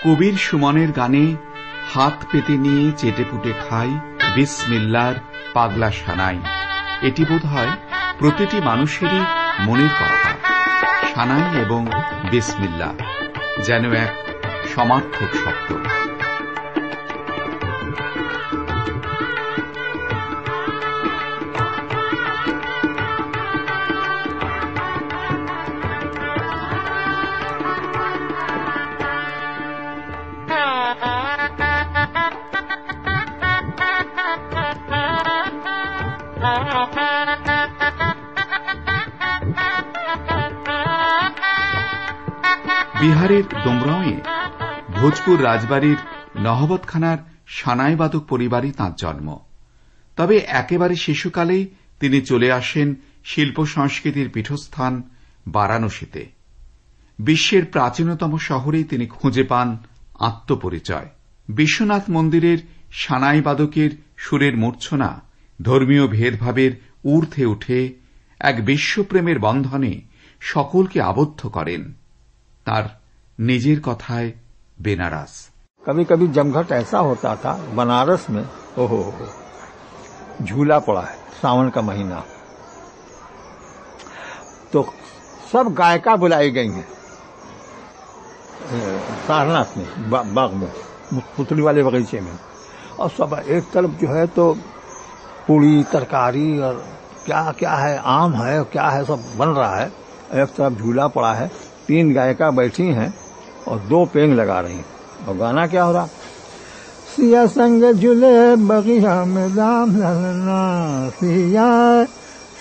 কবির সুমনের গানে হাত পেতে নিয়ে চেটেপুটে খাই বিসমিল্লার পাগলা সানাই। এটি বোধহয় প্রতিটি মানুষেরই মনের কথা। সানাই এবং বিসমিল্লাহ যেন এক সমার্থক শব্দ। বিহারের ডোমরাওয়ে ভোজপুর রাজবাড়ির নহবতখানার সানাইবাদক পরিবারই তাঁর জন্ম। তবে একেবারে শিশুকালেই তিনি চলে আসেন শিল্প সংস্কৃতির পীঠস্থান বারাণসীতে। বিশ্বের প্রাচীনতম শহরেই তিনি খুঁজে পান আত্মপরিচয়। বিশ্বনাথ মন্দিরের সানাইবাদকের সুরের মূর্ছনা ধর্মীয় ভেদভাবের ঊর্ধ্বে উঠে এক বিশ্বপ্রেমের বন্ধনে সকলকে আবদ্ধ করেন। তার निजेर कथाय बेनारस। कभी कभी जमघट ऐसा होता था बनारस में, ओहो झूला पड़ा है, सावन का महीना, तो सब गायिका बुलाई गई हैं सारनाथ में, बाग में, पुतली वाले बगीचे में, और सब एक तरफ जो है तो पूड़ी तरकारी और क्या क्या है, आम है, क्या है, सब बन रहा है। एक तरफ झूला पड़ा है, 3 गायिका बैठी हैं और 2 पेंग लगा रही हैं, और गाना क्या हो रहा, सिया संग झूले बगिया में राम ललना, सिया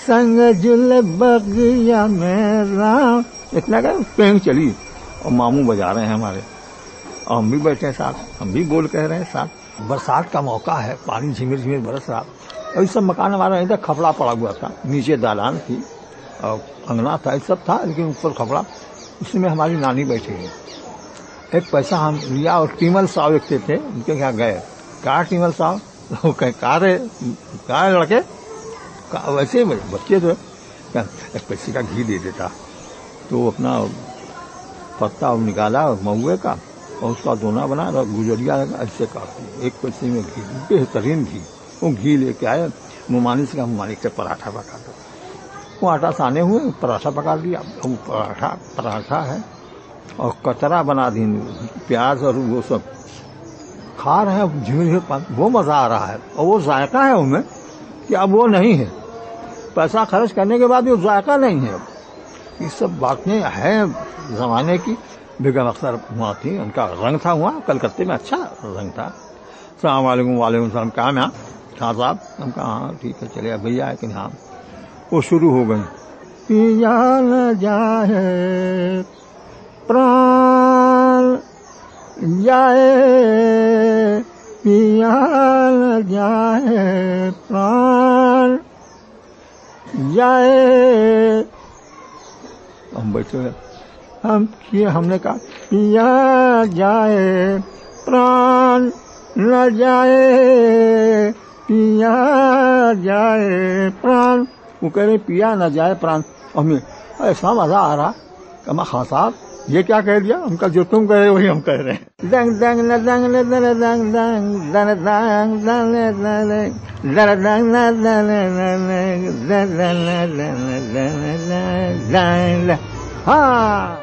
संग झूले बगिया में राम, इतना का पेंग चली और मामू बजा रहे हैं हमारे, और हम भी बैठे हैं साथ, हम भी बोल कह रहे हैं साथ। बरसात का मौका है, पानी झिमिर झिमिर बरस रहा, और इस सब मकान हमारा नहीं था, खपड़ा पड़ा हुआ था, नीचे दालान थी और अंगना था, सब था, लेकिन ऊपर खपड़ा, उसमें हमारी नानी बैठी है। एक पैसा हम लिया और टीमल साहब एक थे, उनके यहाँ गए, कहा टीमल साहब, तो कहा लड़के, वैसे बच्चे तो एक पैसे का घी दे देता, तो अपना पत्ता निकाला महुए का और उसका दोना बना और गुजरिया ऐसे काटी, 1 पैसे में घी, बेहतरीन घी, वो घी लेके आए, मुमानी से मुमानी से पराठा पका दो, वो आटा साने हुए, पराठा पका दिया, वो पराठा है और कतरा बना दी, प्याज और वो सब खा रहे हैं, झिमिर वो मजा आ रहा है, और वो जायका है उनमें कि अब वो नहीं है, पैसा खर्च करने के बाद वो जायका नहीं है। ये सब बातें हैं जमाने की। बेगम अख्तर वहाँ थी, उनका रंग था वहाँ कलकत्ते में, अच्छा रंग था। सलाम वालेकुम, वालेकुम सलाम, क्या मैं खां साहब, हम कहा हाँ ठीक है चलिए भैया है कि हाँ। वो शुरू हो गई, पिया न जाए प्राण जाए, पिया न जाए प्राण जाए। हम बैठे हमने कहा पिया जाए प्राण न जाए, पिया जाए प्राण। वो कह रहे पिया न जाए प्राण, हमें ऐसा मजा आ रहा। कहा खां साहब ये क्या कह दिया, हमका जो तुम कह रहे वही हम कह रहे हैं। दंग दंग न दंग न दन दंग दंग दन दंग दन दन दन दंग न दन दन दन दन। हाँ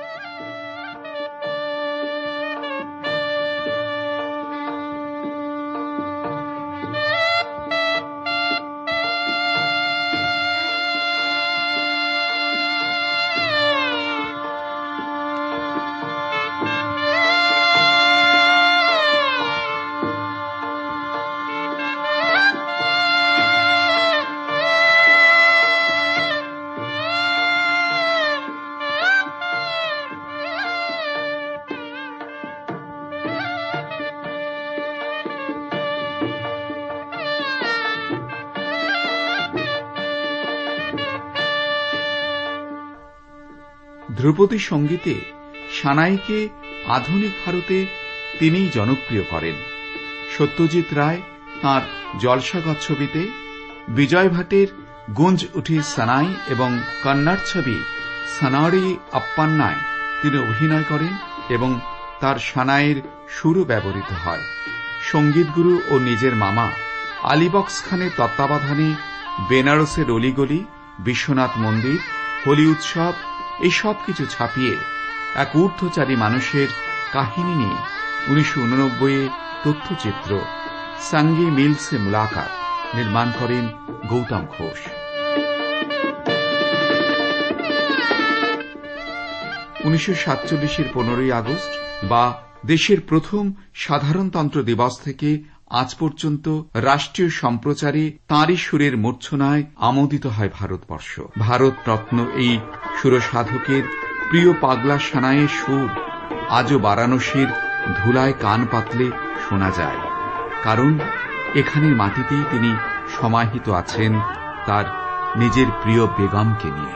ধ্রুপদী সঙ্গীতে সানাইকে আধুনিক ভারতে তিনিই জনপ্রিয় করেন। সত্যজিৎ রায় তাঁর জলসাঘর ছবিতে, বিজয় ভাটের গুঞ্জ উঠি সানাই এবং কন্নড় ছবি সানাড়ি আপ্পান্নায় তিনি অভিনয় করেন এবং তার সানাইয়ের সুরও ব্যবহৃত হয়। সঙ্গীতগুরু ও নিজের মামা আলীবক্স খানের তত্ত্বাবধানে বেনারসের অলিগলি, বিশ্বনাথ মন্দির, হোলি উৎসব এই সব কিছু ছাপিয়ে এক ঊর্ধ্বচারী মানুষের কাহিনী নিয়ে 1989 তথ্যচিত্র সঙ্গে মিলসে মুলাকাত নির্মাণ করেন গৌতম ঘোষ। 1947 15ই আগস্ট বা দেশের প্রথম সাধারণতন্ত্র দিবস থেকে আজ পর্যন্ত রাষ্ট্রীয় সম্প্রচারে তাঁরই সুরের মূর্ছনায় আমোদিত হয় ভারতবর্ষ। ভারতরত্ন এই সুরসাধকের প্রিয় পাগলা সানাইয়ের সুর আজও বারাণসীর ধুলায় কান পাতলে শোনা যায়, কারণ এখানের মাটিতেই তিনি সমাহিত আছেন তার নিজের প্রিয় বেগমকে নিয়ে।